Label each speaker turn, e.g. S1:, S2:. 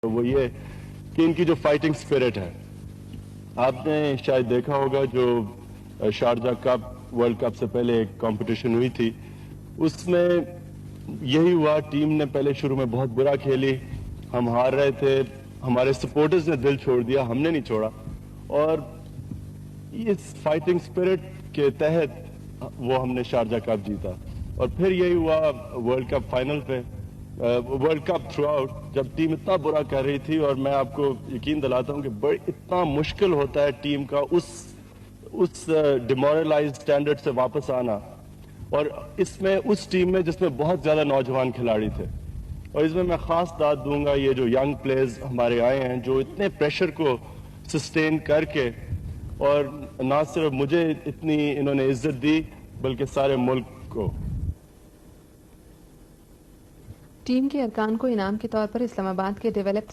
S1: وہ یہ کہ ان کی جو فائٹنگ سپرٹ ہے. آپ نے شاید دیکھا ہوگا جو شارجہ کپ ورلڈ کپ سے پہلے ایک کمپٹیشن ہوئی تھی, اس میں یہی ہوا. ٹیم نے پہلے شروع میں بہت برا کھیلی, ہم ہار رہے تھے, ہمارے سپورٹرز نے دل چھوڑ دیا, ہم نے نہیں چھوڑا, اور اس فائٹنگ سپرٹ کے تحت وہ ہم نے شارجہ کپ جیتا. اور پھر یہی ہوا ورلڈ کپ فائنل پہ, ورلڈ کپ تھرو آؤٹ, جب ٹیم اتنا برا کر رہی تھی. اور میں آپ کو یقین دلاتا ہوں کہ اتنا مشکل ہوتا ہے ٹیم کا اس ڈیمورلائز سٹینڈرڈ سے واپس آنا, اور اس ٹیم میں جس میں بہت زیادہ نوجوان کھلاڑی تھے. اور اس میں خاص داد دوں گا یہ جو ینگ پلیئرز ہمارے آئے ہیں, جو اتنے پریشر کو سسٹین کر کے, اور نہ صرف مجھے اتنی انہوں نے عزت دی بلکہ سارے ملک کو.
S2: ٹیم کے ارکان کو انعام کے طور پر اسلام آباد کے ڈیولپ